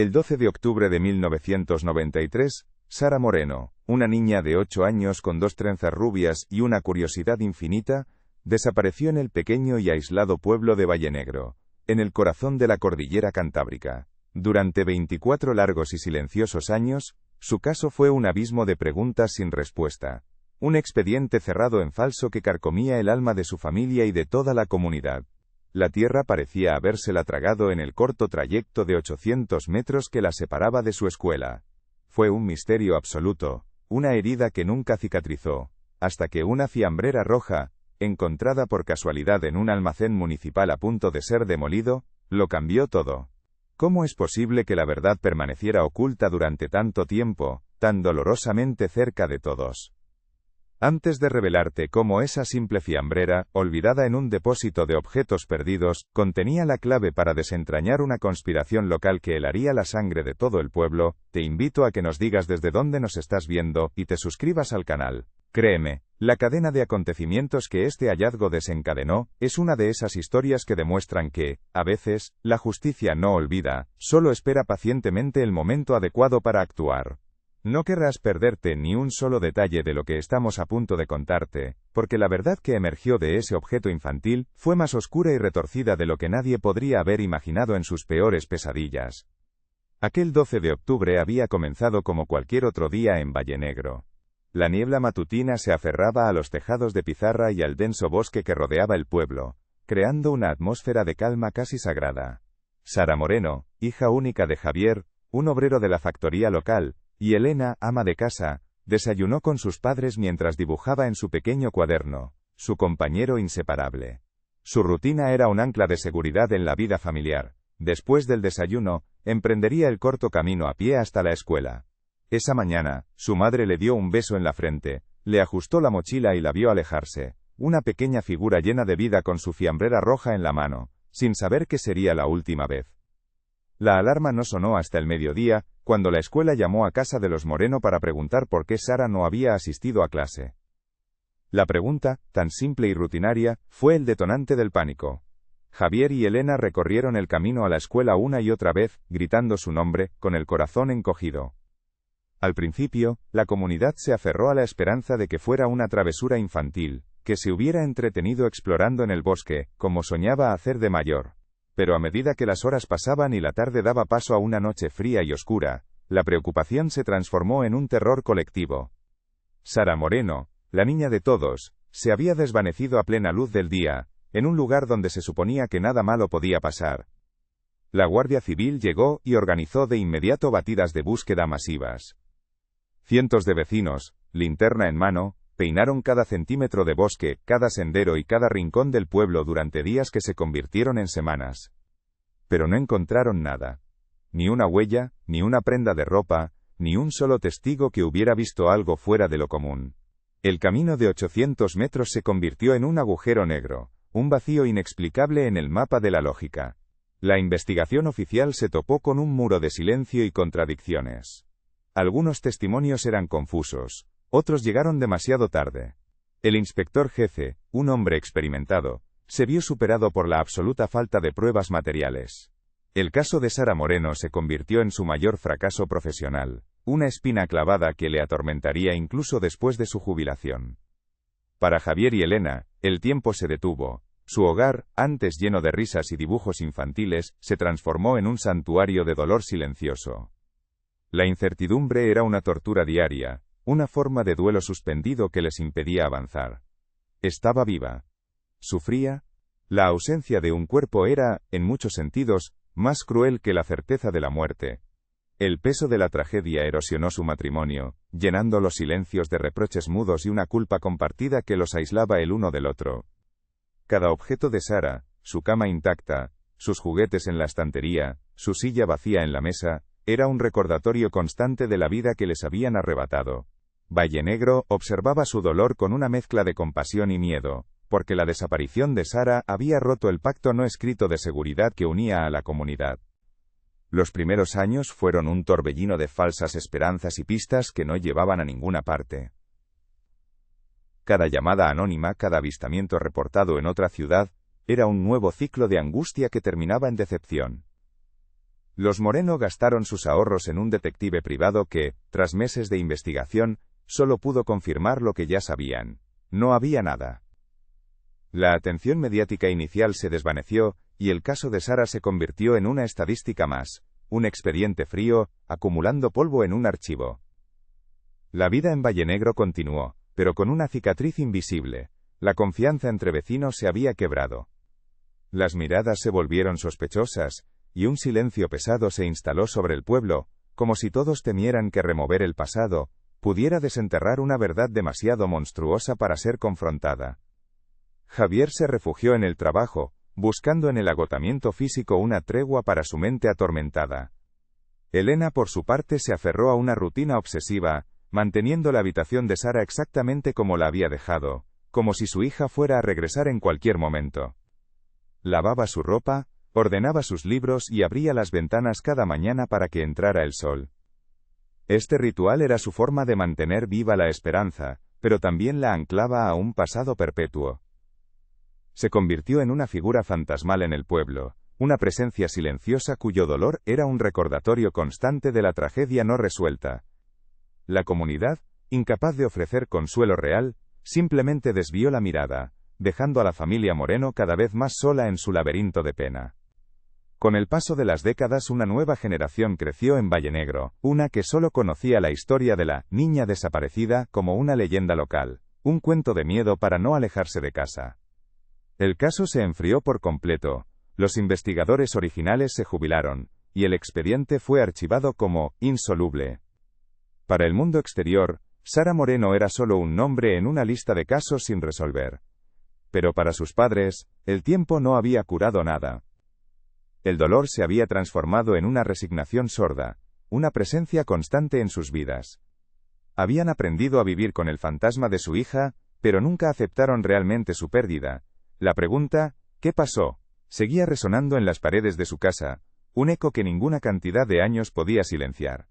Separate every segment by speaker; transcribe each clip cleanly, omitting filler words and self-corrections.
Speaker 1: El 12 de octubre de 1993, Sara Moreno, una niña de 8 años con 2 trenzas rubias y una curiosidad infinita, desapareció en el pequeño y aislado pueblo de Vallenegro, en el corazón de la cordillera cantábrica. Durante 24 largos y silenciosos años, su caso fue un abismo de preguntas sin respuesta. Un expediente cerrado en falso que carcomía el alma de su familia y de toda la comunidad. La tierra parecía habérsela tragado en el corto trayecto de 800 metros que la separaba de su escuela. Fue un misterio absoluto, una herida que nunca cicatrizó, hasta que una fiambrera roja, encontrada por casualidad en un almacén municipal a punto de ser demolido, lo cambió todo. ¿Cómo es posible que la verdad permaneciera oculta durante tanto tiempo, tan dolorosamente cerca de todos? Antes de revelarte cómo esa simple fiambrera, olvidada en un depósito de objetos perdidos, contenía la clave para desentrañar una conspiración local que helaría la sangre de todo el pueblo, te invito a que nos digas desde dónde nos estás viendo y te suscribas al canal. Créeme, la cadena de acontecimientos que este hallazgo desencadenó, es una de esas historias que demuestran que, a veces, la justicia no olvida, solo espera pacientemente el momento adecuado para actuar. No querrás perderte ni un solo detalle de lo que estamos a punto de contarte, porque la verdad que emergió de ese objeto infantil, fue más oscura y retorcida de lo que nadie podría haber imaginado en sus peores pesadillas. Aquel 12 de octubre había comenzado como cualquier otro día en Vallenegro. La niebla matutina se aferraba a los tejados de pizarra y al denso bosque que rodeaba el pueblo, creando una atmósfera de calma casi sagrada. Sara Moreno, hija única de Javier, un obrero de la factoría local, y Elena, ama de casa, desayunó con sus padres mientras dibujaba en su pequeño cuaderno, su compañero inseparable. Su rutina era un ancla de seguridad en la vida familiar. Después del desayuno, emprendería el corto camino a pie hasta la escuela. Esa mañana, su madre le dio un beso en la frente, le ajustó la mochila y la vio alejarse, una pequeña figura llena de vida con su fiambrera roja en la mano, sin saber que sería la última vez. La alarma no sonó hasta el mediodía, cuando la escuela llamó a casa de los Moreno para preguntar por qué Sara no había asistido a clase. La pregunta, tan simple y rutinaria, fue el detonante del pánico. Javier y Elena recorrieron el camino a la escuela una y otra vez, gritando su nombre, con el corazón encogido. Al principio, la comunidad se aferró a la esperanza de que fuera una travesura infantil, que se hubiera entretenido explorando en el bosque, como soñaba hacer de mayor. Pero a medida que las horas pasaban y la tarde daba paso a una noche fría y oscura, la preocupación se transformó en un terror colectivo. Sara Moreno, la niña de todos, se había desvanecido a plena luz del día, en un lugar donde se suponía que nada malo podía pasar. La Guardia Civil llegó y organizó de inmediato batidas de búsqueda masivas. Cientos de vecinos, linterna en mano, peinaron cada centímetro de bosque, cada sendero y cada rincón del pueblo durante días que se convirtieron en semanas. Pero no encontraron nada. Ni una huella, ni una prenda de ropa, ni un solo testigo que hubiera visto algo fuera de lo común. El camino de 800 metros se convirtió en un agujero negro, un vacío inexplicable en el mapa de la lógica. La investigación oficial se topó con un muro de silencio y contradicciones. Algunos testimonios eran confusos. Otros llegaron demasiado tarde. El inspector jefe, un hombre experimentado, se vio superado por la absoluta falta de pruebas materiales. El caso de Sara Moreno se convirtió en su mayor fracaso profesional, una espina clavada que le atormentaría incluso después de su jubilación. Para Javier y Elena, el tiempo se detuvo. Su hogar, antes lleno de risas y dibujos infantiles, se transformó en un santuario de dolor silencioso. La incertidumbre era una tortura diaria, una forma de duelo suspendido que les impedía avanzar. Estaba viva. ¿Sufría? La ausencia de un cuerpo era, en muchos sentidos, más cruel que la certeza de la muerte. El peso de la tragedia erosionó su matrimonio, llenando los silencios de reproches mudos y una culpa compartida que los aislaba el uno del otro. Cada objeto de Sara, su cama intacta, sus juguetes en la estantería, su silla vacía en la mesa, era un recordatorio constante de la vida que les habían arrebatado. Vallenegro observaba su dolor con una mezcla de compasión y miedo, porque la desaparición de Sara había roto el pacto no escrito de seguridad que unía a la comunidad. Los primeros años fueron un torbellino de falsas esperanzas y pistas que no llevaban a ninguna parte. Cada llamada anónima, cada avistamiento reportado en otra ciudad, era un nuevo ciclo de angustia que terminaba en decepción. Los Moreno gastaron sus ahorros en un detective privado que, tras meses de investigación, solo pudo confirmar lo que ya sabían. No había nada. La atención mediática inicial se desvaneció, y el caso de Sara se convirtió en una estadística más, un expediente frío, acumulando polvo en un archivo. La vida en Vallenegro continuó, pero con una cicatriz invisible. La confianza entre vecinos se había quebrado. Las miradas se volvieron sospechosas, y un silencio pesado se instaló sobre el pueblo, como si todos temieran que remover el pasado pudiera desenterrar una verdad demasiado monstruosa para ser confrontada. Javier se refugió en el trabajo, buscando en el agotamiento físico una tregua para su mente atormentada. Elena, por su parte, se aferró a una rutina obsesiva, manteniendo la habitación de Sara exactamente como la había dejado, como si su hija fuera a regresar en cualquier momento. Lavaba su ropa, ordenaba sus libros y abría las ventanas cada mañana para que entrara el sol. Este ritual era su forma de mantener viva la esperanza, pero también la anclaba a un pasado perpetuo. Se convirtió en una figura fantasmal en el pueblo, una presencia silenciosa cuyo dolor era un recordatorio constante de la tragedia no resuelta. La comunidad, incapaz de ofrecer consuelo real, simplemente desvió la mirada, dejando a la familia Moreno cada vez más sola en su laberinto de pena. Con el paso de las décadas una nueva generación creció en Vallenegro, una que solo conocía la historia de la niña desaparecida como una leyenda local, un cuento de miedo para no alejarse de casa. El caso se enfrió por completo, los investigadores originales se jubilaron, y el expediente fue archivado como insoluble. Para el mundo exterior, Sara Moreno era solo un nombre en una lista de casos sin resolver. Pero para sus padres, el tiempo no había curado nada. El dolor se había transformado en una resignación sorda, una presencia constante en sus vidas. Habían aprendido a vivir con el fantasma de su hija, pero nunca aceptaron realmente su pérdida. La pregunta, ¿qué pasó?, seguía resonando en las paredes de su casa, un eco que ninguna cantidad de años podía silenciar.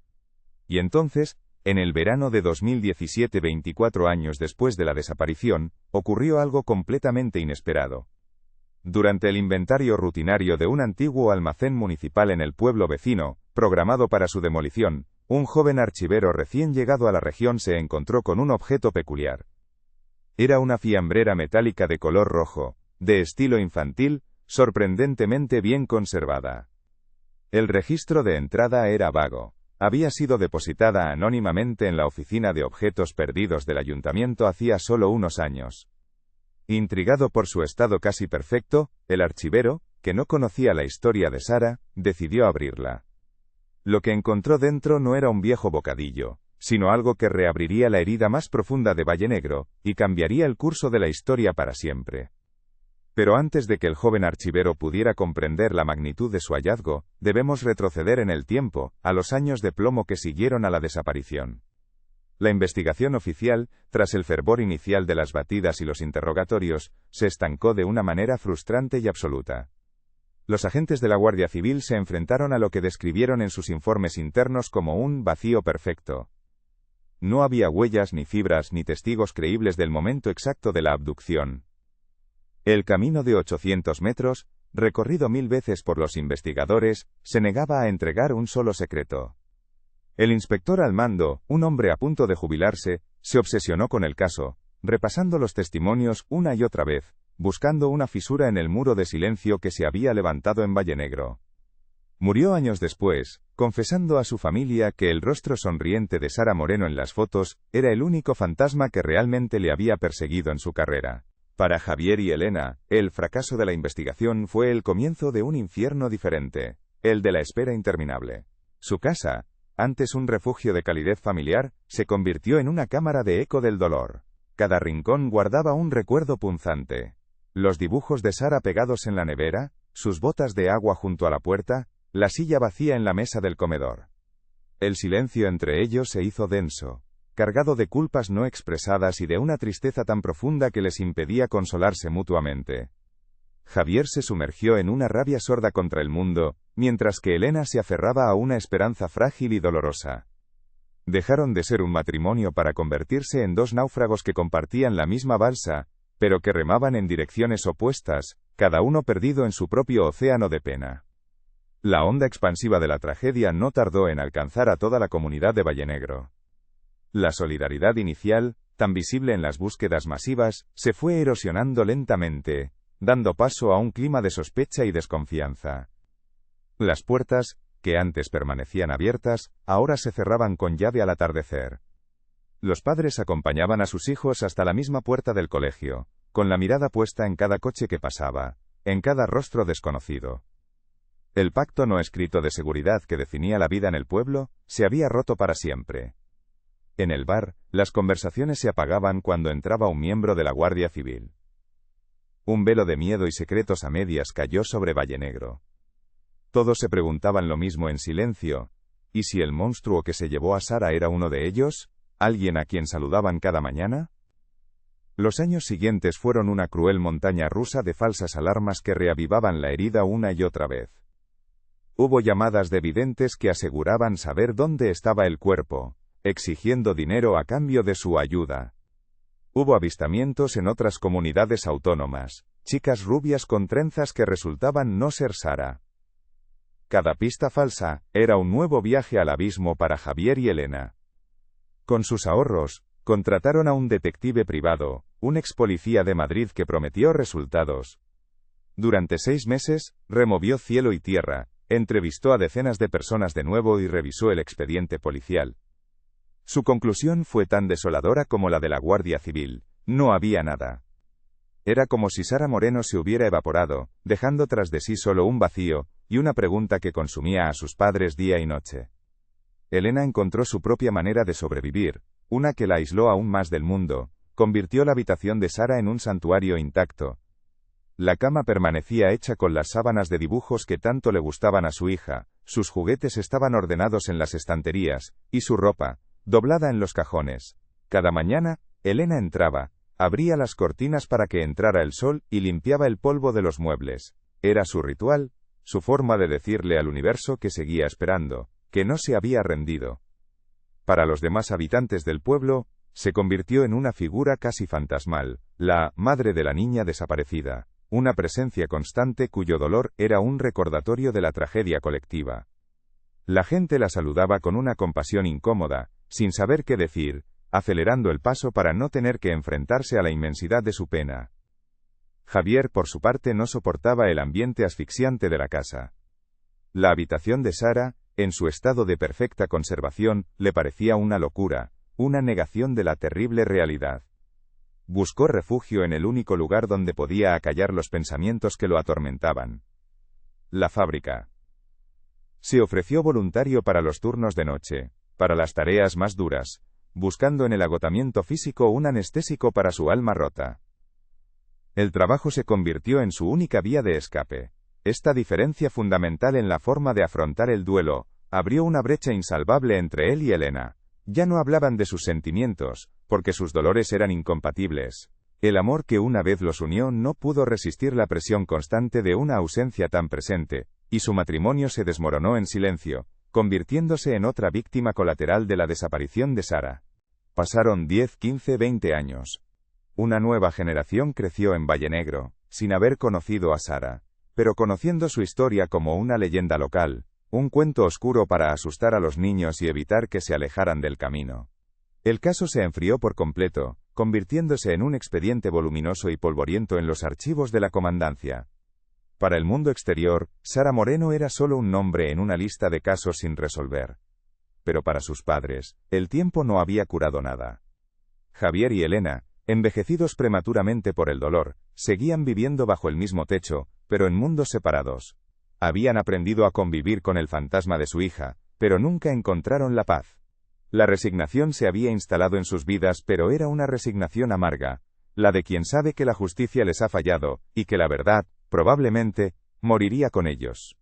Speaker 1: Y entonces, en el verano de 2017, 24 años después de la desaparición, ocurrió algo completamente inesperado. Durante el inventario rutinario de un antiguo almacén municipal en el pueblo vecino, programado para su demolición, un joven archivero recién llegado a la región se encontró con un objeto peculiar. Era una fiambrera metálica de color rojo, de estilo infantil, sorprendentemente bien conservada. El registro de entrada era vago. Había sido depositada anónimamente en la oficina de objetos perdidos del ayuntamiento hacía solo unos años. Intrigado por su estado casi perfecto, el archivero, que no conocía la historia de Sara, decidió abrirla. Lo que encontró dentro no era un viejo bocadillo, sino algo que reabriría la herida más profunda de Vallenegro, y cambiaría el curso de la historia para siempre. Pero antes de que el joven archivero pudiera comprender la magnitud de su hallazgo, debemos retroceder en el tiempo, a los años de plomo que siguieron a la desaparición. La investigación oficial, tras el fervor inicial de las batidas y los interrogatorios, se estancó de una manera frustrante y absoluta. Los agentes de la Guardia Civil se enfrentaron a lo que describieron en sus informes internos como un vacío perfecto. No había huellas ni fibras ni testigos creíbles del momento exacto de la abducción. El camino de 800 metros, recorrido 1000 veces por los investigadores, se negaba a entregar un solo secreto. El inspector al mando, un hombre a punto de jubilarse, se obsesionó con el caso, repasando los testimonios una y otra vez, buscando una fisura en el muro de silencio que se había levantado en Vallenegro. Murió años después, confesando a su familia que el rostro sonriente de Sara Moreno en las fotos era el único fantasma que realmente le había perseguido en su carrera. Para Javier y Elena, el fracaso de la investigación fue el comienzo de un infierno diferente, el de la espera interminable. Su casa, antes un refugio de calidez familiar, se convirtió en una cámara de eco del dolor. Cada rincón guardaba un recuerdo punzante. Los dibujos de Sara pegados en la nevera, sus botas de agua junto a la puerta, la silla vacía en la mesa del comedor. El silencio entre ellos se hizo denso, cargado de culpas no expresadas y de una tristeza tan profunda que les impedía consolarse mutuamente. Javier se sumergió en una rabia sorda contra el mundo, mientras que Elena se aferraba a una esperanza frágil y dolorosa. Dejaron de ser un matrimonio para convertirse en dos náufragos que compartían la misma balsa, pero que remaban en direcciones opuestas, cada uno perdido en su propio océano de pena. La onda expansiva de la tragedia no tardó en alcanzar a toda la comunidad de Vallenegro. La solidaridad inicial, tan visible en las búsquedas masivas, se fue erosionando lentamente, dando paso a un clima de sospecha y desconfianza. Las puertas, que antes permanecían abiertas, ahora se cerraban con llave al atardecer. Los padres acompañaban a sus hijos hasta la misma puerta del colegio, con la mirada puesta en cada coche que pasaba, en cada rostro desconocido. El pacto no escrito de seguridad que definía la vida en el pueblo, se había roto para siempre. En el bar, las conversaciones se apagaban cuando entraba un miembro de la Guardia Civil. Un velo de miedo y secretos a medias cayó sobre Vallenegro. Todos se preguntaban lo mismo en silencio, ¿y si el monstruo que se llevó a Sara era uno de ellos? ¿Alguien a quien saludaban cada mañana? Los años siguientes fueron una cruel montaña rusa de falsas alarmas que reavivaban la herida una y otra vez. Hubo llamadas de videntes que aseguraban saber dónde estaba el cuerpo, exigiendo dinero a cambio de su ayuda. Hubo avistamientos en otras comunidades autónomas, chicas rubias con trenzas que resultaban no ser Sara. Cada pista falsa era un nuevo viaje al abismo para Javier y Elena. Con sus ahorros, contrataron a un detective privado, un ex policía de Madrid que prometió resultados. Durante 6 meses, removió cielo y tierra, entrevistó a decenas de personas de nuevo y revisó el expediente policial. Su conclusión fue tan desoladora como la de la Guardia Civil: no había nada. Era como si Sara Moreno se hubiera evaporado, dejando tras de sí solo un vacío, y una pregunta que consumía a sus padres día y noche. Elena encontró su propia manera de sobrevivir, una que la aisló aún más del mundo, convirtió la habitación de Sara en un santuario intacto. La cama permanecía hecha con las sábanas de dibujos que tanto le gustaban a su hija, sus juguetes estaban ordenados en las estanterías, y su ropa, doblada en los cajones. Cada mañana, Elena entraba, abría las cortinas para que entrara el sol y limpiaba el polvo de los muebles. Era su ritual, su forma de decirle al universo que seguía esperando, que no se había rendido. Para los demás habitantes del pueblo, se convirtió en una figura casi fantasmal, la madre de la niña desaparecida, una presencia constante cuyo dolor era un recordatorio de la tragedia colectiva. La gente la saludaba con una compasión incómoda, sin saber qué decir, acelerando el paso para no tener que enfrentarse a la inmensidad de su pena. Javier, por su parte, no soportaba el ambiente asfixiante de la casa. La habitación de Sara, en su estado de perfecta conservación, le parecía una locura, una negación de la terrible realidad. Buscó refugio en el único lugar donde podía acallar los pensamientos que lo atormentaban: la fábrica. Se ofreció voluntario para los turnos de noche, para las tareas más duras, buscando en el agotamiento físico un anestésico para su alma rota. El trabajo se convirtió en su única vía de escape. Esta diferencia fundamental en la forma de afrontar el duelo, abrió una brecha insalvable entre él y Elena. Ya no hablaban de sus sentimientos, porque sus dolores eran incompatibles. El amor que una vez los unió no pudo resistir la presión constante de una ausencia tan presente, y su matrimonio se desmoronó en silencio, convirtiéndose en otra víctima colateral de la desaparición de Sara. Pasaron 10, 15, 20 años. Una nueva generación creció en Vallenegro, sin haber conocido a Sara, pero conociendo su historia como una leyenda local, un cuento oscuro para asustar a los niños y evitar que se alejaran del camino. El caso se enfrió por completo, convirtiéndose en un expediente voluminoso y polvoriento en los archivos de la comandancia. Para el mundo exterior, Sara Moreno era solo un nombre en una lista de casos sin resolver. Pero para sus padres, el tiempo no había curado nada. Javier y Elena, envejecidos prematuramente por el dolor, seguían viviendo bajo el mismo techo, pero en mundos separados. Habían aprendido a convivir con el fantasma de su hija, pero nunca encontraron la paz. La resignación se había instalado en sus vidas, pero era una resignación amarga, la de quien sabe que la justicia les ha fallado, y que la verdad, probablemente, moriría con ellos.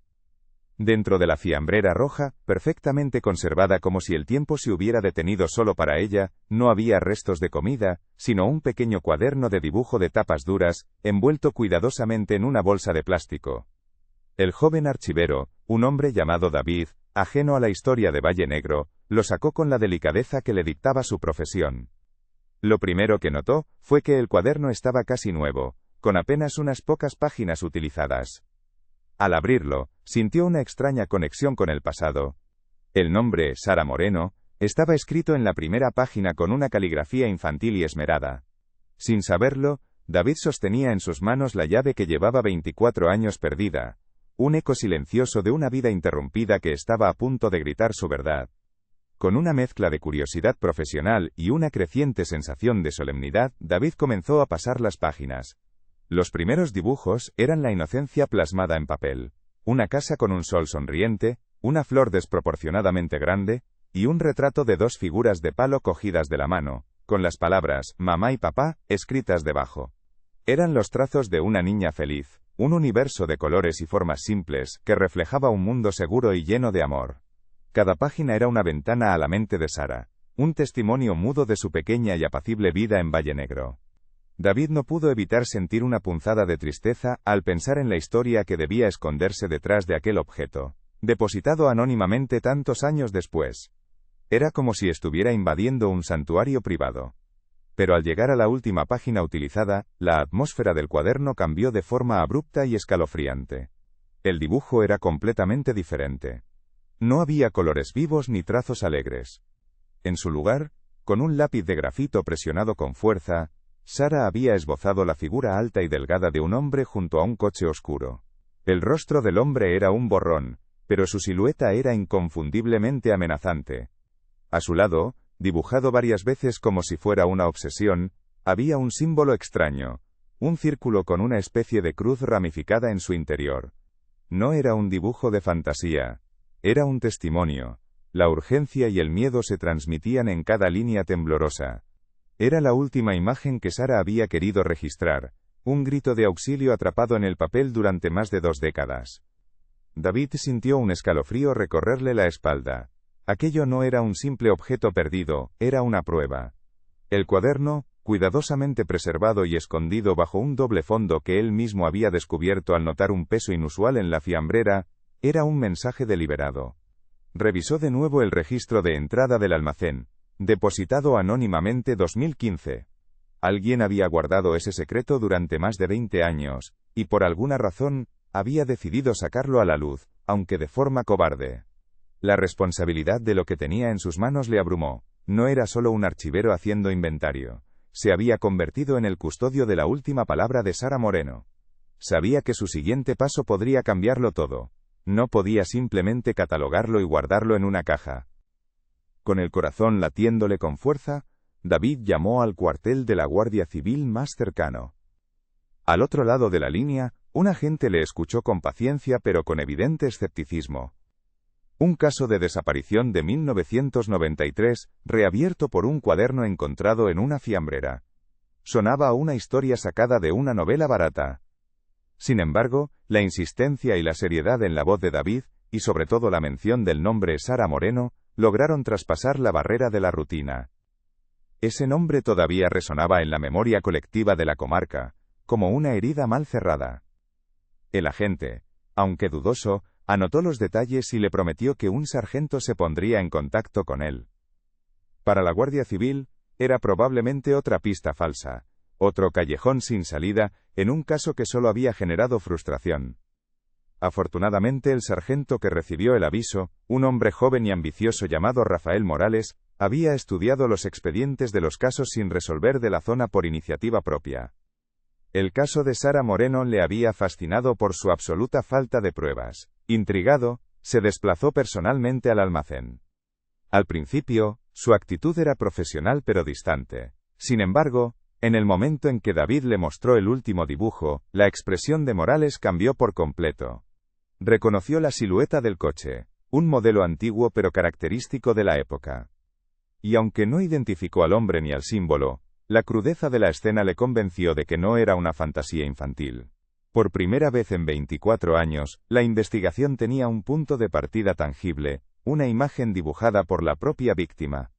Speaker 1: Dentro de la fiambrera roja, perfectamente conservada como si el tiempo se hubiera detenido solo para ella, no había restos de comida, sino un pequeño cuaderno de dibujo de tapas duras, envuelto cuidadosamente en una bolsa de plástico. El joven archivero, un hombre llamado David, ajeno a la historia de Vallenegro, lo sacó con la delicadeza que le dictaba su profesión. Lo primero que notó fue que el cuaderno estaba casi nuevo, con apenas unas pocas páginas utilizadas. Al abrirlo, Sintió una extraña conexión con el pasado. El nombre, Sara Moreno, estaba escrito en la primera página con una caligrafía infantil y esmerada. Sin saberlo, David sostenía en sus manos la llave que llevaba 24 años perdida, un eco silencioso de una vida interrumpida que estaba a punto de gritar su verdad. Con una mezcla de curiosidad profesional y una creciente sensación de solemnidad, David comenzó a pasar las páginas. Los primeros dibujos eran la inocencia plasmada en papel. Una casa con un sol sonriente, una flor desproporcionadamente grande, y un retrato de dos figuras de palo cogidas de la mano, con las palabras «mamá» y «papá» escritas debajo. Eran los trazos de una niña feliz, un universo de colores y formas simples, que reflejaba un mundo seguro y lleno de amor. Cada página era una ventana a la mente de Sara, un testimonio mudo de su pequeña y apacible vida en Valle Negro. David no pudo evitar sentir una punzada de tristeza al pensar en la historia que debía esconderse detrás de aquel objeto, depositado anónimamente tantos años después. Era como si estuviera invadiendo un santuario privado. Pero al llegar a la última página utilizada, la atmósfera del cuaderno cambió de forma abrupta y escalofriante. El dibujo era completamente diferente. No había colores vivos ni trazos alegres. En su lugar, con un lápiz de grafito presionado con fuerza, Sara había esbozado la figura alta y delgada de un hombre junto a un coche oscuro. El rostro del hombre era un borrón, pero su silueta era inconfundiblemente amenazante. A su lado, dibujado varias veces como si fuera una obsesión, había un símbolo extraño, un círculo con una especie de cruz ramificada en su interior. No era un dibujo de fantasía, era un testimonio. La urgencia y el miedo se transmitían en cada línea temblorosa. Era la última imagen que Sara había querido registrar, un grito de auxilio atrapado en el papel durante más de 2 décadas. David sintió un escalofrío recorrerle la espalda. Aquello no era un simple objeto perdido, era una prueba. El cuaderno, cuidadosamente preservado y escondido bajo un doble fondo que él mismo había descubierto al notar un peso inusual en la fiambrera, era un mensaje deliberado. Revisó de nuevo el registro de entrada del almacén, depositado anónimamente 2015. Alguien había guardado ese secreto durante más de 20 años, y por alguna razón, había decidido sacarlo a la luz, aunque de forma cobarde. La responsabilidad de lo que tenía en sus manos le abrumó. No era solo un archivero haciendo inventario. Se había convertido en el custodio de la última palabra de Sara Moreno. Sabía que su siguiente paso podría cambiarlo todo. No podía simplemente catalogarlo y guardarlo en una caja. Con el corazón latiéndole con fuerza, David llamó al cuartel de la Guardia Civil más cercano. Al otro lado de la línea, un agente le escuchó con paciencia pero con evidente escepticismo. Un caso de desaparición de 1993, reabierto por un cuaderno encontrado en una fiambrera. Sonaba a una historia sacada de una novela barata. Sin embargo, la insistencia y la seriedad en la voz de David, y sobre todo la mención del nombre Sara Moreno, lograron traspasar la barrera de la rutina. Ese nombre todavía resonaba en la memoria colectiva de la comarca, como una herida mal cerrada. El agente, aunque dudoso, anotó los detalles y le prometió que un sargento se pondría en contacto con él. Para la Guardia Civil, era probablemente otra pista falsa, otro callejón sin salida, en un caso que solo había generado frustración. Afortunadamente el sargento que recibió el aviso, un hombre joven y ambicioso llamado Rafael Morales, había estudiado los expedientes de los casos sin resolver de la zona por iniciativa propia. El caso de Sara Moreno le había fascinado por su absoluta falta de pruebas. Intrigado, se desplazó personalmente al almacén. Al principio, su actitud era profesional pero distante. Sin embargo, en el momento en que David le mostró el último dibujo, la expresión de Morales cambió por completo. Reconoció la silueta del coche, un modelo antiguo pero característico de la época. Y aunque no identificó al hombre ni al símbolo, la crudeza de la escena le convenció de que no era una fantasía infantil. Por primera vez en 24 años, la investigación tenía un punto de partida tangible, una imagen dibujada por la propia víctima.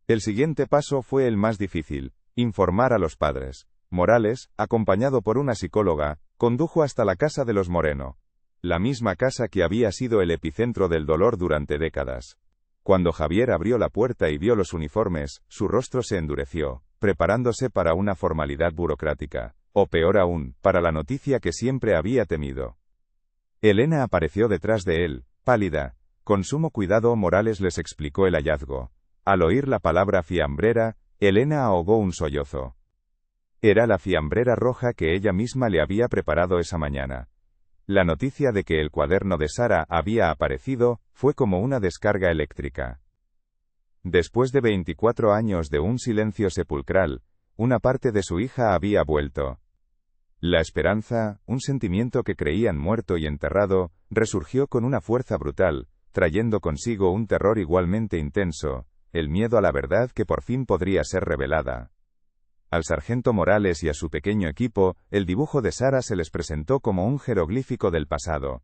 Speaker 1: El siguiente paso fue el más difícil: informar a los padres. Morales, acompañado por una psicóloga, condujo hasta la casa de los Moreno, la misma casa que había sido el epicentro del dolor durante décadas. Cuando Javier abrió la puerta y vio los uniformes, su rostro se endureció, preparándose para una formalidad burocrática, o peor aún, para la noticia que siempre había temido. Elena apareció detrás de él, pálida. Con sumo cuidado Morales les explicó el hallazgo. Al oír la palabra fiambrera, Elena ahogó un sollozo. Era la fiambrera roja que ella misma le había preparado esa mañana. La noticia de que el cuaderno de Sara había aparecido fue como una descarga eléctrica. Después de 24 años de un silencio sepulcral, una parte de su hija había vuelto. La esperanza, un sentimiento que creían muerto y enterrado, resurgió con una fuerza brutal, trayendo consigo un terror igualmente intenso, el miedo a la verdad que por fin podría ser revelada. Al sargento Morales y a su pequeño equipo, el dibujo de Sara se les presentó como un jeroglífico del pasado.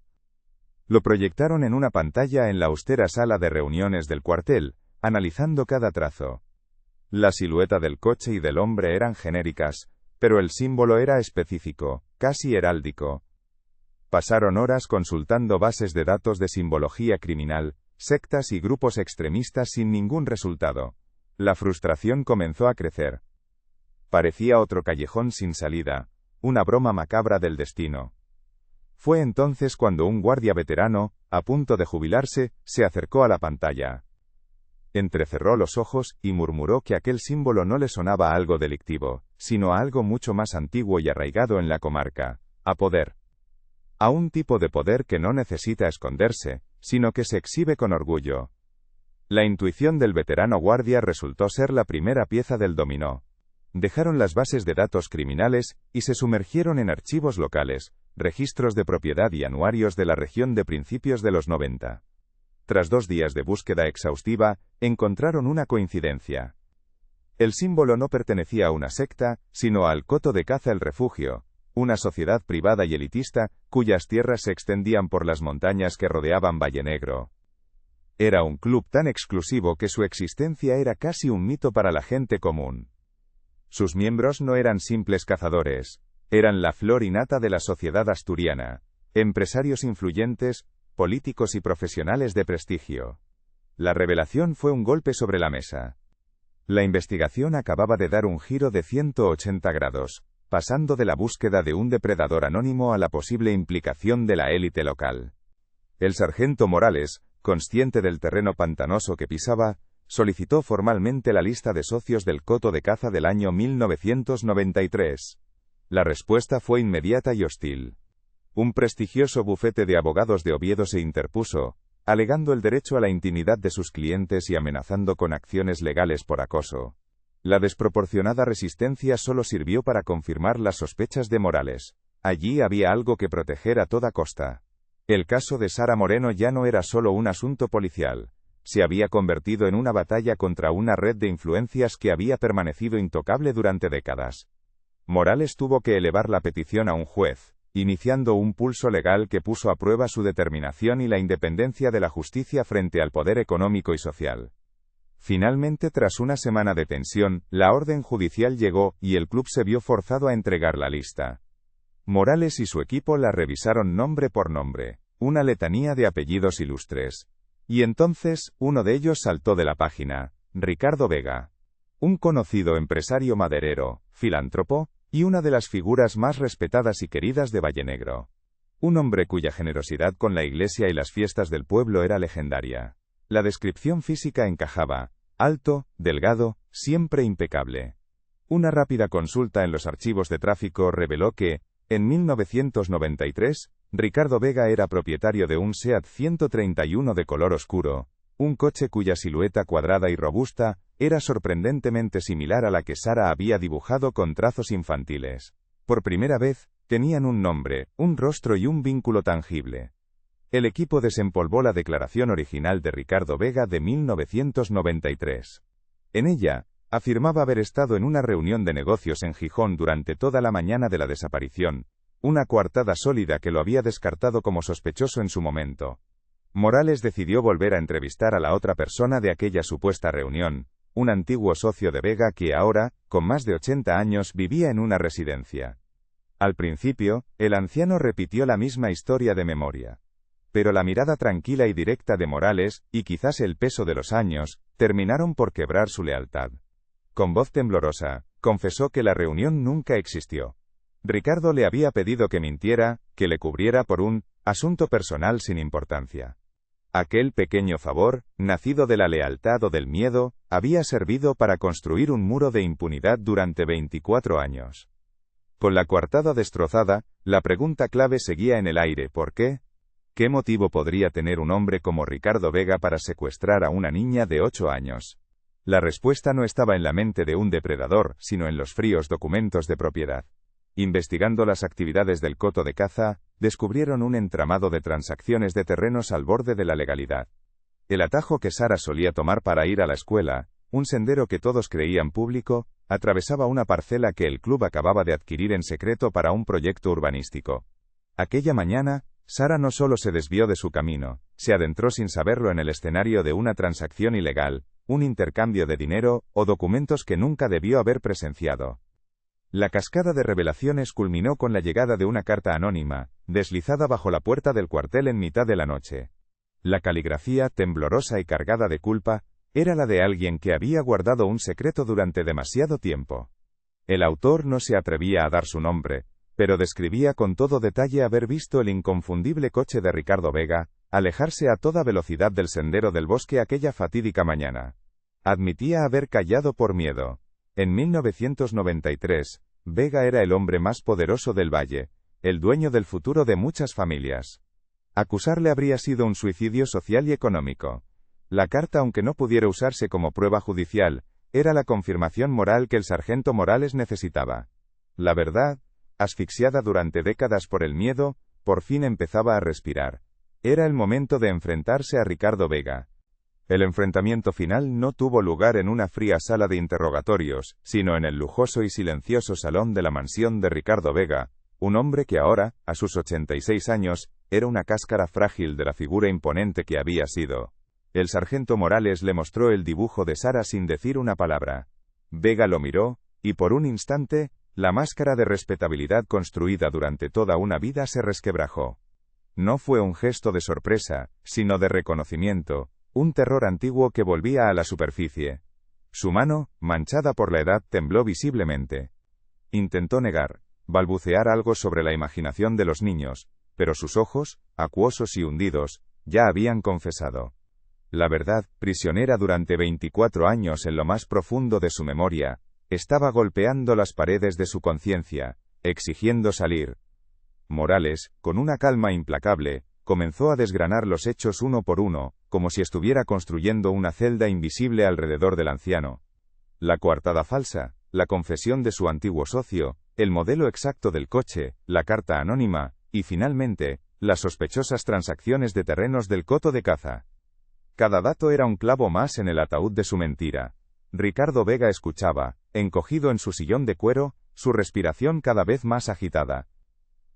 Speaker 1: Lo proyectaron en una pantalla en la austera sala de reuniones del cuartel, analizando cada trazo. La silueta del coche y del hombre eran genéricas, pero el símbolo era específico, casi heráldico. Pasaron horas consultando bases de datos de simbología criminal, sectas y grupos extremistas sin ningún resultado. La frustración comenzó a crecer. Parecía otro callejón sin salida, una broma macabra del destino. Fue entonces cuando un guardia veterano, a punto de jubilarse, se acercó a la pantalla. Entrecerró los ojos y murmuró que aquel símbolo no le sonaba a algo delictivo, sino a algo mucho más antiguo y arraigado en la comarca, a poder. A un tipo de poder que no necesita esconderse, sino que se exhibe con orgullo. La intuición del veterano guardia resultó ser la primera pieza del dominó. Dejaron las bases de datos criminales y se sumergieron en archivos locales, registros de propiedad y anuarios de la región de principios de los 90. Tras 2 días de búsqueda exhaustiva, encontraron una coincidencia. El símbolo no pertenecía a una secta, sino al Coto de Caza El Refugio, una sociedad privada y elitista, cuyas tierras se extendían por las montañas que rodeaban Vallenegro. Era un club tan exclusivo que su existencia era casi un mito para la gente común. Sus miembros no eran simples cazadores, eran la flor y nata de la sociedad asturiana, empresarios influyentes, políticos y profesionales de prestigio. La revelación fue un golpe sobre la mesa. La investigación acababa de dar un giro de 180 grados, pasando de la búsqueda de un depredador anónimo a la posible implicación de la élite local. El sargento Morales, consciente del terreno pantanoso que pisaba, solicitó formalmente la lista de socios del Coto de Caza del año 1993. La respuesta fue inmediata y hostil. Un prestigioso bufete de abogados de Oviedo se interpuso, alegando el derecho a la intimidad de sus clientes y amenazando con acciones legales por acoso. La desproporcionada resistencia solo sirvió para confirmar las sospechas de Morales. Allí había algo que proteger a toda costa. El caso de Sara Moreno ya no era solo un asunto policial. Se había convertido en una batalla contra una red de influencias que había permanecido intocable durante décadas. Morales tuvo que elevar la petición a un juez, iniciando un pulso legal que puso a prueba su determinación y la independencia de la justicia frente al poder económico y social. Finalmente, tras una semana de tensión, la orden judicial llegó y el club se vio forzado a entregar la lista. Morales y su equipo la revisaron nombre por nombre, una letanía de apellidos ilustres. Y entonces, uno de ellos saltó de la página: Ricardo Vega. Un conocido empresario maderero, filántropo, y una de las figuras más respetadas y queridas de Vallenegro. Un hombre cuya generosidad con la iglesia y las fiestas del pueblo era legendaria. La descripción física encajaba: alto, delgado, siempre impecable. Una rápida consulta en los archivos de tráfico reveló que, en 1993, Ricardo Vega era propietario de un SEAT 131 de color oscuro, un coche cuya silueta cuadrada y robusta era sorprendentemente similar a la que Sara había dibujado con trazos infantiles. Por primera vez, tenían un nombre, un rostro y un vínculo tangible. El equipo desempolvó la declaración original de Ricardo Vega de 1993. En ella, afirmaba haber estado en una reunión de negocios en Gijón durante toda la mañana de la desaparición, una coartada sólida que lo había descartado como sospechoso en su momento. Morales decidió volver a entrevistar a la otra persona de aquella supuesta reunión, un antiguo socio de Vega que ahora, con más de 80 años, vivía en una residencia. Al principio, el anciano repitió la misma historia de memoria. Pero la mirada tranquila y directa de Morales, y quizás el peso de los años, terminaron por quebrar su lealtad. Con voz temblorosa, confesó que la reunión nunca existió. Ricardo le había pedido que mintiera, que le cubriera por un Asunto personal sin importancia. Aquel pequeño favor, nacido de la lealtad o del miedo, había servido para construir un muro de impunidad durante 24 años. Con la coartada destrozada, la pregunta clave seguía en el aire: ¿por qué? ¿Qué motivo podría tener un hombre como Ricardo Vega para secuestrar a una niña de 8 años? La respuesta no estaba en la mente de un depredador, sino en los fríos documentos de propiedad. Investigando las actividades del coto de caza, descubrieron un entramado de transacciones de terrenos al borde de la legalidad. El atajo que Sara solía tomar para ir a la escuela, un sendero que todos creían público, atravesaba una parcela que el club acababa de adquirir en secreto para un proyecto urbanístico. Aquella mañana, Sara no solo se desvió de su camino, se adentró sin saberlo en el escenario de una transacción ilegal, un intercambio de dinero o documentos que nunca debió haber presenciado. La cascada de revelaciones culminó con la llegada de una carta anónima, deslizada bajo la puerta del cuartel en mitad de la noche. La caligrafía, temblorosa y cargada de culpa, era la de alguien que había guardado un secreto durante demasiado tiempo. El autor no se atrevía a dar su nombre, pero describía con todo detalle haber visto el inconfundible coche de Ricardo Vega alejarse a toda velocidad del sendero del bosque aquella fatídica mañana. Admitía haber callado por miedo. En 1993, Vega era el hombre más poderoso del valle, el dueño del futuro de muchas familias. Acusarle habría sido un suicidio social y económico. La carta, aunque no pudiera usarse como prueba judicial, era la confirmación moral que el sargento Morales necesitaba. La verdad, asfixiada durante décadas por el miedo, por fin empezaba a respirar. Era el momento de enfrentarse a Ricardo Vega. El enfrentamiento final no tuvo lugar en una fría sala de interrogatorios, sino en el lujoso y silencioso salón de la mansión de Ricardo Vega, un hombre que ahora, a sus 86 años, era una cáscara frágil de la figura imponente que había sido. El sargento Morales le mostró el dibujo de Sara sin decir una palabra. Vega lo miró, y por un instante, la máscara de respetabilidad construida durante toda una vida se resquebrajó. No fue un gesto de sorpresa, sino de reconocimiento, un terror antiguo que volvía a la superficie. Su mano, manchada por la edad, tembló visiblemente. Intentó negar, balbucear algo sobre la imaginación de los niños, pero sus ojos, acuosos y hundidos, ya habían confesado. La verdad, prisionera durante 24 años en lo más profundo de su memoria, estaba golpeando las paredes de su conciencia, exigiendo salir. Morales, con una calma implacable, comenzó a desgranar los hechos uno por uno, como si estuviera construyendo una celda invisible alrededor del anciano. La coartada falsa, la confesión de su antiguo socio, el modelo exacto del coche, la carta anónima, y finalmente, las sospechosas transacciones de terrenos del coto de caza. Cada dato era un clavo más en el ataúd de su mentira. Ricardo Vega escuchaba, encogido en su sillón de cuero, su respiración cada vez más agitada.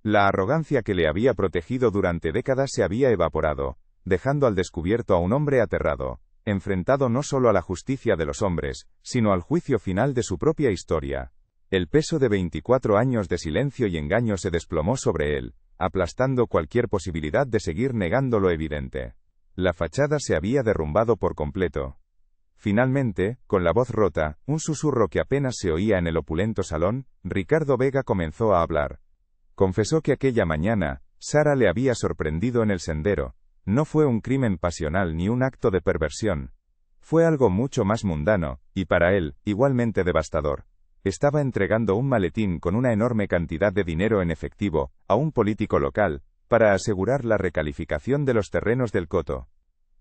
Speaker 1: La arrogancia que le había protegido durante décadas se había evaporado, dejando al descubierto a un hombre aterrado, enfrentado no solo a la justicia de los hombres, sino al juicio final de su propia historia. El peso de 24 años de silencio y engaño se desplomó sobre él, aplastando cualquier posibilidad de seguir negando lo evidente. La fachada se había derrumbado por completo. Finalmente, con la voz rota, un susurro que apenas se oía en el opulento salón, Ricardo Vega comenzó a hablar. Confesó que aquella mañana, Sara le había sorprendido en el sendero. No fue un crimen pasional ni un acto de perversión. Fue algo mucho más mundano, y para él, igualmente devastador. Estaba entregando un maletín con una enorme cantidad de dinero en efectivo, a un político local, para asegurar la recalificación de los terrenos del coto.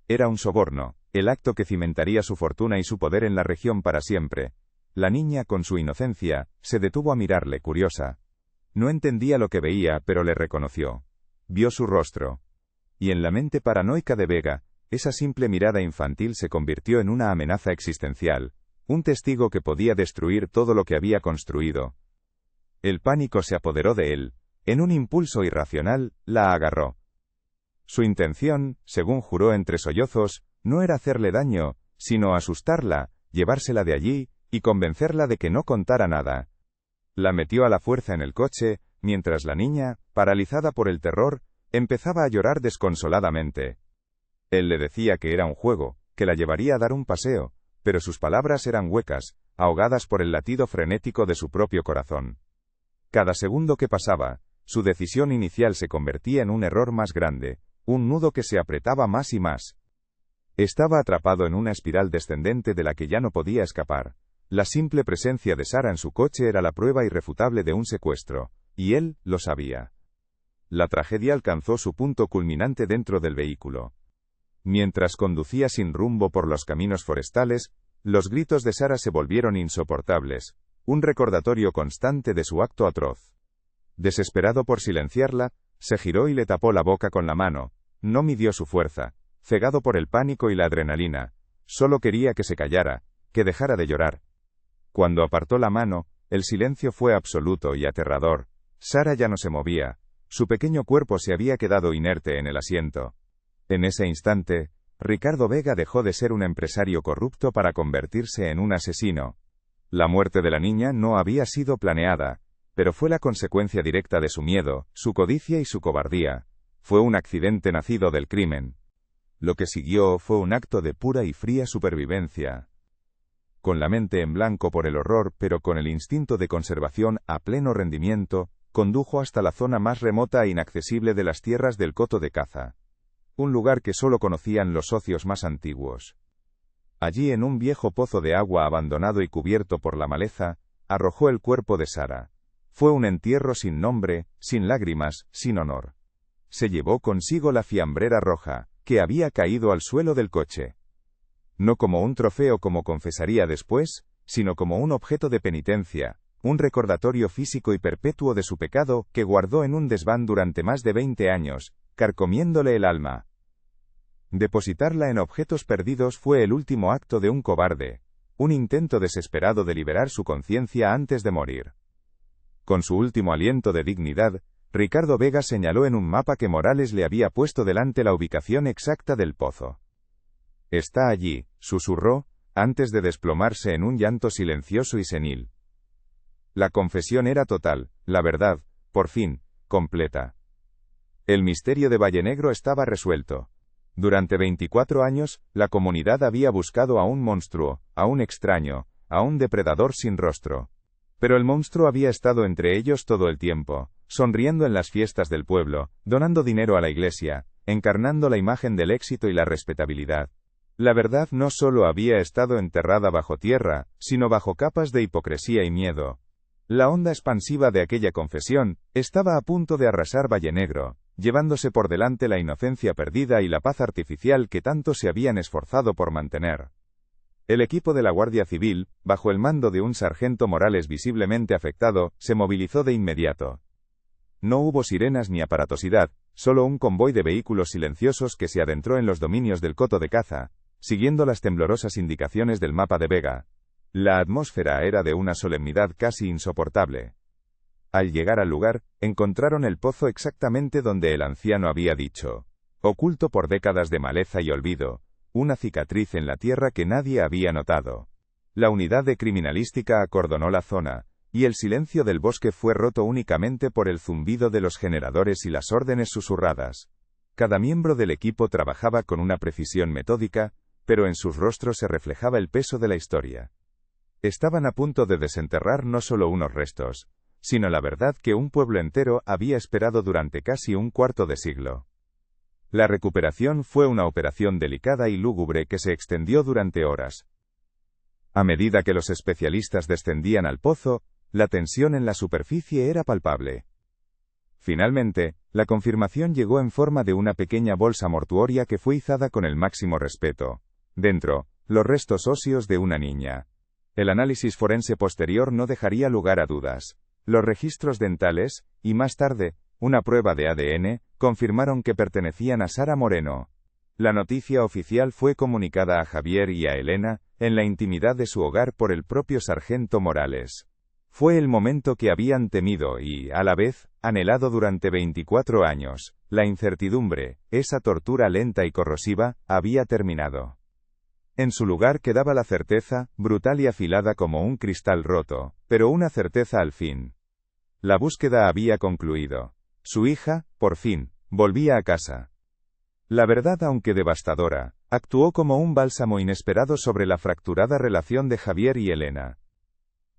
Speaker 1: Era un soborno, el acto que cimentaría su fortuna y su poder en la región para siempre. La niña, con su inocencia, se detuvo a mirarle curiosa. No entendía lo que veía, pero le reconoció. Vio su rostro. Y en la mente paranoica de Vega, esa simple mirada infantil se convirtió en una amenaza existencial, un testigo que podía destruir todo lo que había construido. El pánico se apoderó de él. En un impulso irracional, la agarró. Su intención, según juró entre sollozos, no era hacerle daño, sino asustarla, llevársela de allí, y convencerla de que no contara nada. La metió a la fuerza en el coche, mientras la niña, paralizada por el terror, empezaba a llorar desconsoladamente. Él le decía que era un juego, que la llevaría a dar un paseo, pero sus palabras eran huecas, ahogadas por el latido frenético de su propio corazón. Cada segundo que pasaba, Su decisión inicial se convertía en un error más grande, un nudo que se apretaba más y más. Estaba atrapado en una espiral descendente de la que ya no podía escapar. La simple presencia de Sara en su coche era la prueba irrefutable de un secuestro, y él lo sabía. La tragedia alcanzó su punto culminante dentro del vehículo. Mientras conducía sin rumbo por los caminos forestales, los gritos de Sara se volvieron insoportables, un recordatorio constante de su acto atroz. Desesperado por silenciarla, se giró y le tapó la boca con la mano. No midió su fuerza, cegado por el pánico y la adrenalina. Solo quería que se callara, que dejara de llorar. Cuando apartó la mano, el silencio fue absoluto y aterrador. Sara ya no se movía. Su pequeño cuerpo se había quedado inerte en el asiento. En ese instante, Ricardo Vega dejó de ser un empresario corrupto para convertirse en un asesino. La muerte de la niña no había sido planeada, pero fue la consecuencia directa de su miedo, su codicia y su cobardía. Fue un accidente nacido del crimen. Lo que siguió fue un acto de pura y fría supervivencia. Con la mente en blanco por el horror, pero con el instinto de conservación a pleno rendimiento, condujo hasta la zona más remota e inaccesible de las tierras del coto de caza. Un lugar que solo conocían los socios más antiguos. Allí, en un viejo pozo de agua abandonado y cubierto por la maleza, arrojó el cuerpo de Sara. Fue un entierro sin nombre, sin lágrimas, sin honor. Se llevó consigo la fiambrera roja, que había caído al suelo del coche. No como un trofeo como confesaría después, sino como un objeto de penitencia, un recordatorio físico y perpetuo de su pecado que guardó en un desván durante más de 20 años, carcomiéndole el alma. Depositarla en objetos perdidos fue el último acto de un cobarde, un intento desesperado de liberar su conciencia antes de morir. Con su último aliento de dignidad, Ricardo Vega señaló en un mapa que Morales le había puesto delante la ubicación exacta del pozo. «Está allí», susurró, antes de desplomarse en un llanto silencioso y senil. La confesión era total, la verdad, por fin, completa. El misterio de Vallenegro estaba resuelto. Durante 24 años, la comunidad había buscado a un monstruo, a un extraño, a un depredador sin rostro. Pero el monstruo había estado entre ellos todo el tiempo, sonriendo en las fiestas del pueblo, donando dinero a la iglesia, encarnando la imagen del éxito y la respetabilidad. La verdad no solo había estado enterrada bajo tierra, sino bajo capas de hipocresía y miedo. La onda expansiva de aquella confesión estaba a punto de arrasar Vallenegro, llevándose por delante la inocencia perdida y la paz artificial que tanto se habían esforzado por mantener. El equipo de la Guardia Civil, bajo el mando de un sargento Morales visiblemente afectado, se movilizó de inmediato. No hubo sirenas ni aparatosidad, solo un convoy de vehículos silenciosos que se adentró en los dominios del coto de caza, siguiendo las temblorosas indicaciones del mapa de Vega. La atmósfera era de una solemnidad casi insoportable. Al llegar al lugar, encontraron el pozo exactamente donde el anciano había dicho. Oculto por décadas de maleza y olvido, una cicatriz en la tierra que nadie había notado. La unidad de criminalística acordonó la zona, y el silencio del bosque fue roto únicamente por el zumbido de los generadores y las órdenes susurradas. Cada miembro del equipo trabajaba con una precisión metódica, pero en sus rostros se reflejaba el peso de la historia. Estaban a punto de desenterrar no solo unos restos, sino la verdad que un pueblo entero había esperado durante casi un cuarto de siglo. La recuperación fue una operación delicada y lúgubre que se extendió durante horas. A medida que los especialistas descendían al pozo, la tensión en la superficie era palpable. Finalmente, la confirmación llegó en forma de una pequeña bolsa mortuoria que fue izada con el máximo respeto. Dentro, los restos óseos de una niña. El análisis forense posterior no dejaría lugar a dudas. Los registros dentales, y más tarde, una prueba de ADN, confirmaron que pertenecían a Sara Moreno. La noticia oficial fue comunicada a Javier y a Elena, en la intimidad de su hogar por el propio sargento Morales. Fue el momento que habían temido y, a la vez, anhelado durante 24 años. La incertidumbre, esa tortura lenta y corrosiva, había terminado. En su lugar quedaba la certeza, brutal y afilada como un cristal roto, pero una certeza al fin. La búsqueda había concluido. Su hija, por fin, volvía a casa. La verdad, aunque devastadora, actuó como un bálsamo inesperado sobre la fracturada relación de Javier y Elena.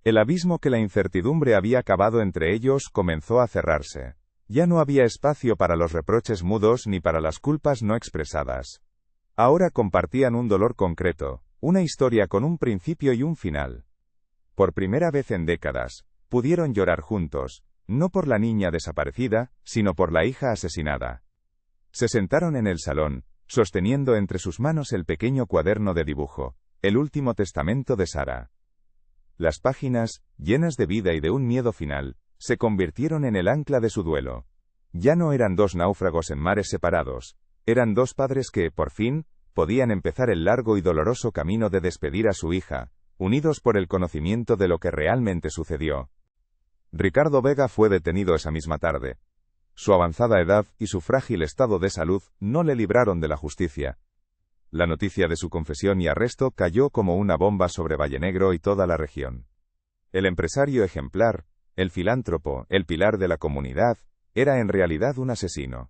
Speaker 1: El abismo que la incertidumbre había cavado entre ellos comenzó a cerrarse. Ya no había espacio para los reproches mudos ni para las culpas no expresadas. Ahora compartían un dolor concreto, una historia con un principio y un final. Por primera vez en décadas, pudieron llorar juntos, no por la niña desaparecida, sino por la hija asesinada. Se sentaron en el salón, sosteniendo entre sus manos el pequeño cuaderno de dibujo, el último testamento de Sara. Las páginas, llenas de vida y de un miedo final, se convirtieron en el ancla de su duelo. Ya no eran dos náufragos en mares separados, eran dos padres que, por fin, podían empezar el largo y doloroso camino de despedir a su hija, unidos por el conocimiento de lo que realmente sucedió. Ricardo Vega fue detenido esa misma tarde. Su avanzada edad y su frágil estado de salud no le libraron de la justicia. La noticia de su confesión y arresto cayó como una bomba sobre Vallenegro y toda la región. El empresario ejemplar, el filántropo, el pilar de la comunidad, era en realidad un asesino.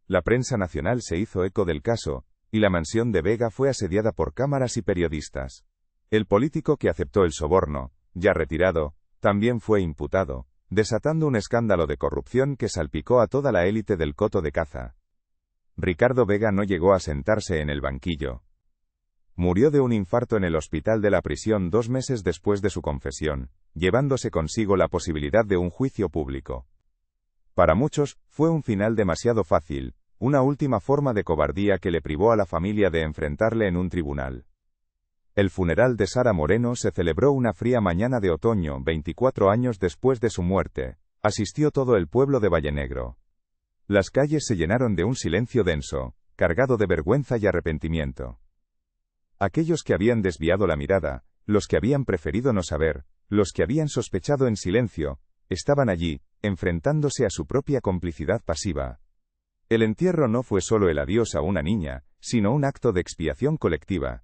Speaker 1: La prensa nacional se hizo eco del caso, y la mansión de Vega fue asediada por cámaras y periodistas. El político que aceptó el soborno, ya retirado, también fue imputado, desatando un escándalo de corrupción que salpicó a toda la élite del coto de caza. Ricardo Vega no llegó a sentarse en el banquillo. Murió de un infarto en el hospital de la prisión 2 meses después de su confesión, llevándose consigo la posibilidad de un juicio público. Para muchos, fue un final demasiado fácil, una última forma de cobardía que le privó a la familia de enfrentarle en un tribunal. El funeral de Sara Moreno se celebró una fría mañana de otoño, 24 años después de su muerte. Asistió todo el pueblo de Vallenegro. Las calles se llenaron de un silencio denso, cargado de vergüenza y arrepentimiento. Aquellos que habían desviado la mirada, los que habían preferido no saber, los que habían sospechado en silencio, estaban allí, enfrentándose a su propia complicidad pasiva. El entierro no fue solo el adiós a una niña, sino un acto de expiación colectiva.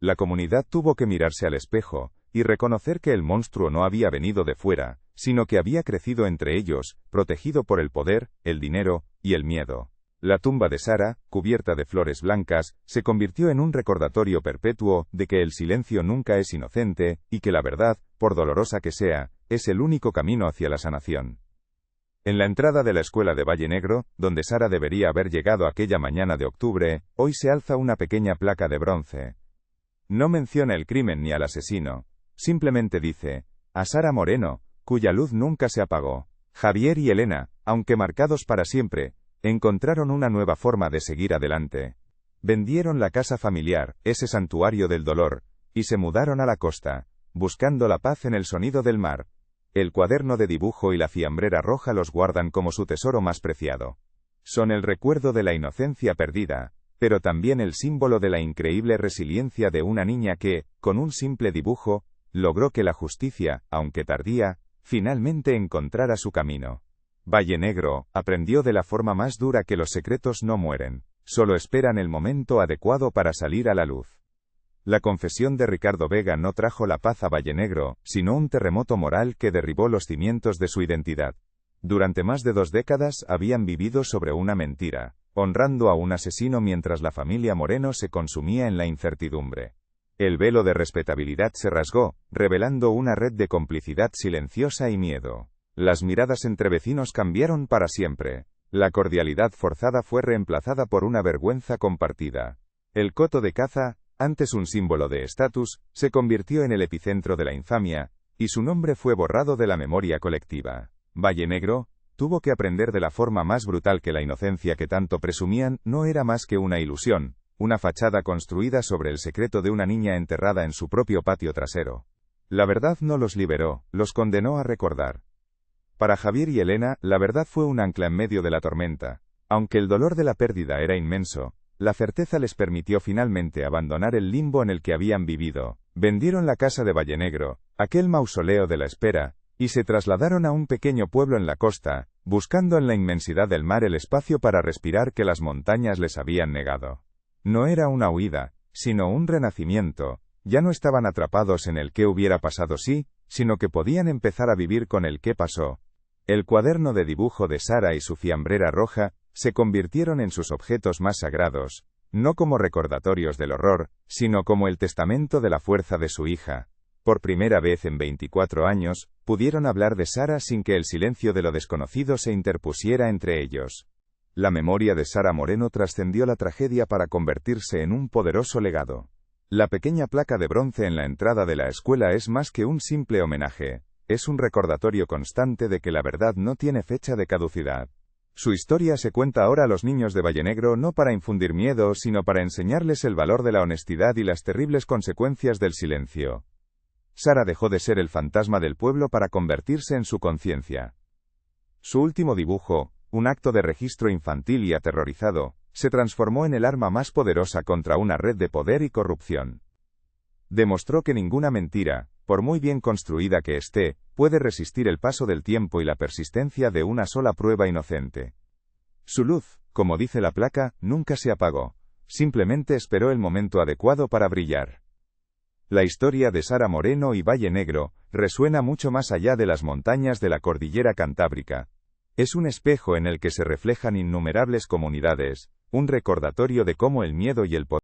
Speaker 1: La comunidad tuvo que mirarse al espejo, y reconocer que el monstruo no había venido de fuera, sino que había crecido entre ellos, protegido por el poder, el dinero, y el miedo. La tumba de Sara, cubierta de flores blancas, se convirtió en un recordatorio perpetuo de que el silencio nunca es inocente, y que la verdad, por dolorosa que sea, es el único camino hacia la sanación. En la entrada de la escuela de Vallenegro, donde Sara debería haber llegado aquella mañana de octubre, hoy se alza una pequeña placa de bronce. No menciona el crimen ni al asesino, simplemente dice, a Sara Moreno, cuya luz nunca se apagó. Javier y Elena, aunque marcados para siempre, encontraron una nueva forma de seguir adelante. Vendieron la casa familiar, ese santuario del dolor, y se mudaron a la costa, buscando la paz en el sonido del mar. El cuaderno de dibujo y la fiambrera roja los guardan como su tesoro más preciado. Son el recuerdo de la inocencia perdida, pero también el símbolo de la increíble resiliencia de una niña que, con un simple dibujo, logró que la justicia, aunque tardía, finalmente encontrara su camino. Vallenegro aprendió de la forma más dura que los secretos no mueren, solo esperan el momento adecuado para salir a la luz. La confesión de Ricardo Vega no trajo la paz a Vallenegro, sino un terremoto moral que derribó los cimientos de su identidad. Durante más de 2 décadas habían vivido sobre una mentira, honrando a un asesino mientras la familia Moreno se consumía en la incertidumbre. El velo de respetabilidad se rasgó, revelando una red de complicidad silenciosa y miedo. Las miradas entre vecinos cambiaron para siempre. La cordialidad forzada fue reemplazada por una vergüenza compartida. El coto de caza, antes un símbolo de estatus, se convirtió en el epicentro de la infamia, y su nombre fue borrado de la memoria colectiva. Vallenegro tuvo que aprender de la forma más brutal que la inocencia que tanto presumían no era más que una ilusión, una fachada construida sobre el secreto de una niña enterrada en su propio patio trasero. La verdad no los liberó, los condenó a recordar. Para Javier y Elena, la verdad fue un ancla en medio de la tormenta. Aunque el dolor de la pérdida era inmenso, la certeza les permitió finalmente abandonar el limbo en el que habían vivido. Vendieron la casa de Vallenegro, aquel mausoleo de la espera, y se trasladaron a un pequeño pueblo en la costa, buscando en la inmensidad del mar el espacio para respirar que las montañas les habían negado. No era una huida, sino un renacimiento. Ya no estaban atrapados en el qué hubiera pasado si, sino que podían empezar a vivir con el qué pasó. El cuaderno de dibujo de Sara y su fiambrera roja se convirtieron en sus objetos más sagrados, no como recordatorios del horror, sino como el testamento de la fuerza de su hija. Por primera vez en 24 años, pudieron hablar de Sara sin que el silencio de lo desconocido se interpusiera entre ellos. La memoria de Sara Moreno trascendió la tragedia para convertirse en un poderoso legado. La pequeña placa de bronce en la entrada de la escuela es más que un simple homenaje, es un recordatorio constante de que la verdad no tiene fecha de caducidad. Su historia se cuenta ahora a los niños de Vallenegro no para infundir miedo, sino para enseñarles el valor de la honestidad y las terribles consecuencias del silencio. Sara dejó de ser el fantasma del pueblo para convertirse en su conciencia. Su último dibujo, un acto de registro infantil y aterrorizado, se transformó en el arma más poderosa contra una red de poder y corrupción. Demostró que ninguna mentira, por muy bien construida que esté, puede resistir el paso del tiempo y la persistencia de una sola prueba inocente. Su luz, como dice la placa, nunca se apagó, simplemente esperó el momento adecuado para brillar. La historia de Sara Moreno y Vallenegro resuena mucho más allá de las montañas de la cordillera cantábrica. Es un espejo en el que se reflejan innumerables comunidades, un recordatorio de cómo el miedo y el poder